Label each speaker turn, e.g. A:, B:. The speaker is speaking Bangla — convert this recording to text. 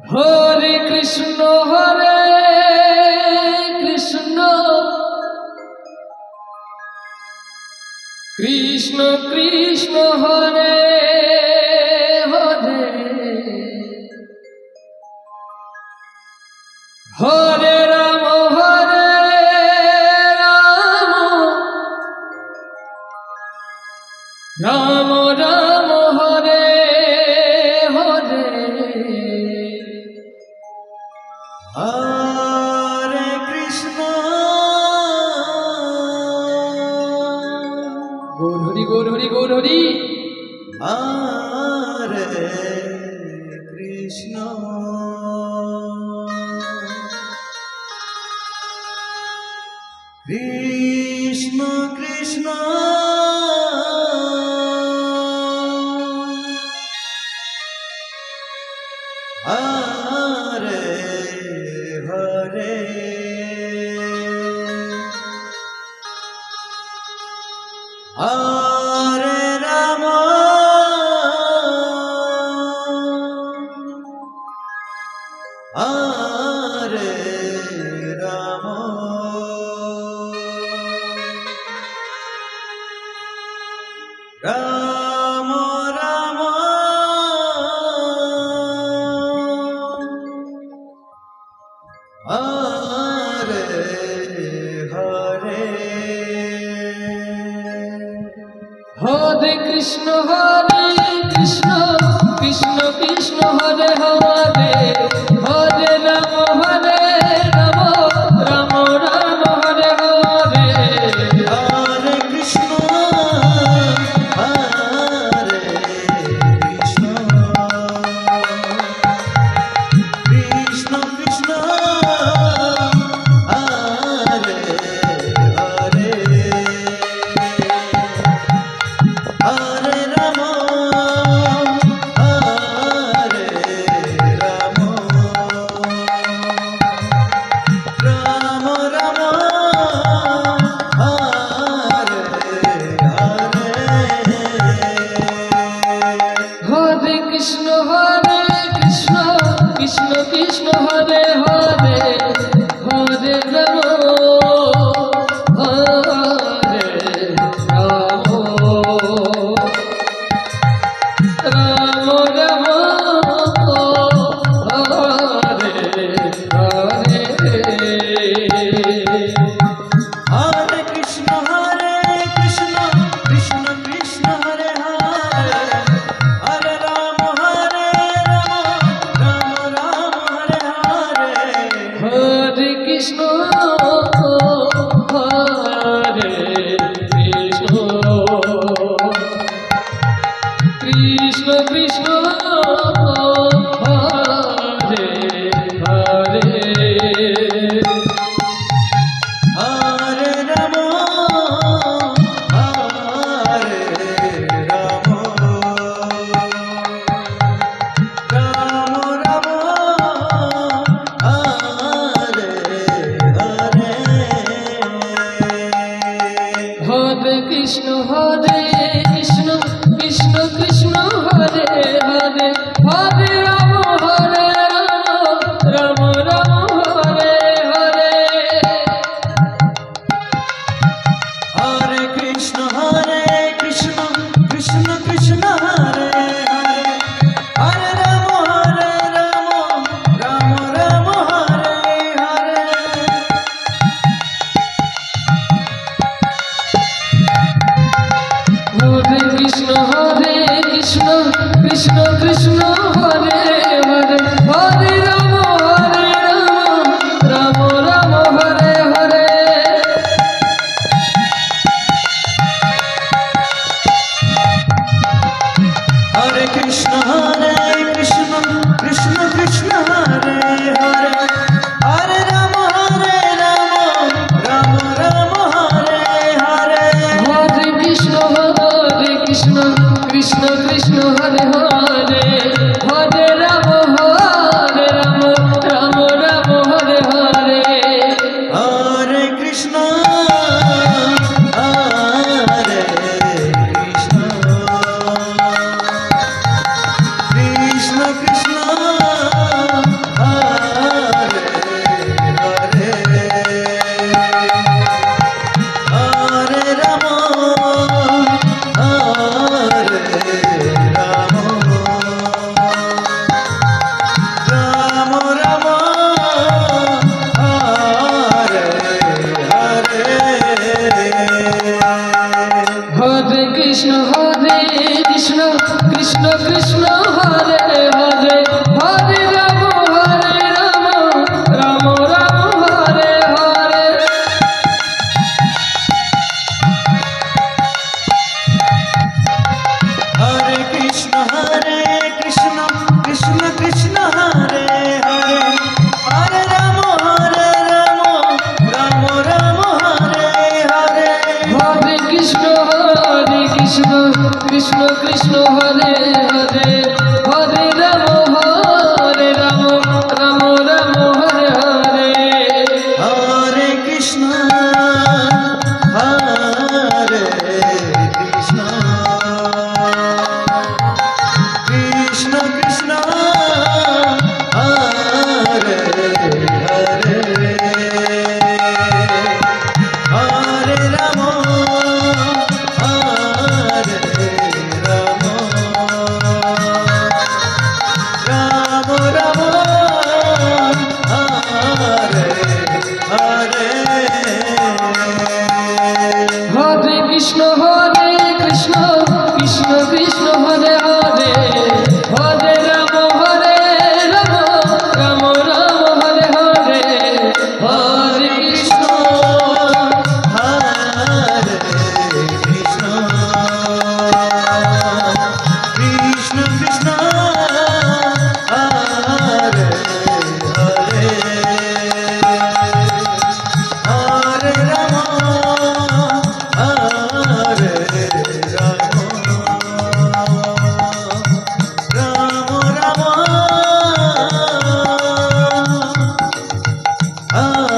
A: হরে কৃষ্ণ কৃষ্ণ কৃষ্ণ কৃষ্ণ হরে হরে হরে রাম রাম রাম হরে হরে
B: হরে কৃষ্ণ
A: গৌর হরি গৌর হরি
B: হরে কৃষ্ণ কৃষ্ণ কৃষ্ণ হরে হরে হরে রাম হরে রাম রাম রাম হরে হরে
A: হরে কৃষ্ণ কৃষ্ণ কৃষ্ণ হরে হরে হরে রাম রাম রাম হরে হরে
B: হরে কৃষ্ণ হরে কৃষ্ণ কৃষ্ণ কৃষ্ণ হরে হরে হরে রাম হরে রাম রাম রাম হরে হরে
A: হরে কৃষ্ণ কৃষ্ণ কৃষ্ণ হরে হরে হরে রাম হরে রাম রাম রাম হরে হরে
B: হরে কৃষ্ণ কৃষ্ণ কৃষ্ণ হরে হরে হরে রাম রাম রাম হরে হরে
A: হরে কৃষ্ণ হরে কৃষ্ণ কৃষ্ণ কৃষ্ণ হরে হরে
B: হরে রাম হরে রাম রাম রাম হরে হরে
A: হরে কৃষ্ণ কৃষ্ণ কৃষ্ণ হরে হরে হরে রাম রাম রাম হরে হরে
B: হরে কৃষ্ণ কৃষ্ণ কৃষ্ণ হরে হরে হরে রাম রাম রাম হরে হরে
A: হরে কৃষ্ণ কৃষ্ণ কৃষ্ণ হরে হরে হরে রাম রাম রাম হরে হরে
B: হরে কৃষ্ণ কৃষ্ণ কৃষ্ণ হরে হরে হরে রাম রাম রাম হরে হরে
A: হরে কৃষ্ণ কৃষ্ণ কৃষ্ণ হরে হরে হরে
B: কৃষ্ণ কৃষ্ণ হরে হরে হরে রাম রাম রাম হরে হরে
A: হরে কৃষ্ণ কৃষ্ণ কৃষ্ণ হরে হরে হরে রাম রাম রাম হরে হরে
B: হরে কৃষ্ণ হরে কৃষ্ণ কৃষ্ণ কৃষ্ণ হরে হরে হরে রাম হরে রাম রাম রাম হরে হরে
A: হরে কৃষ্ণ কৃষ্ণ কৃষ্ণ হরে হরে হরে রাম রাম রাম হরে হরে হরে কৃষ্ণ
B: হরে কৃষ্ণ কৃষ্ণ কৃষ্ণ হরে হরে হরে রাম হরে রাম রাম রাম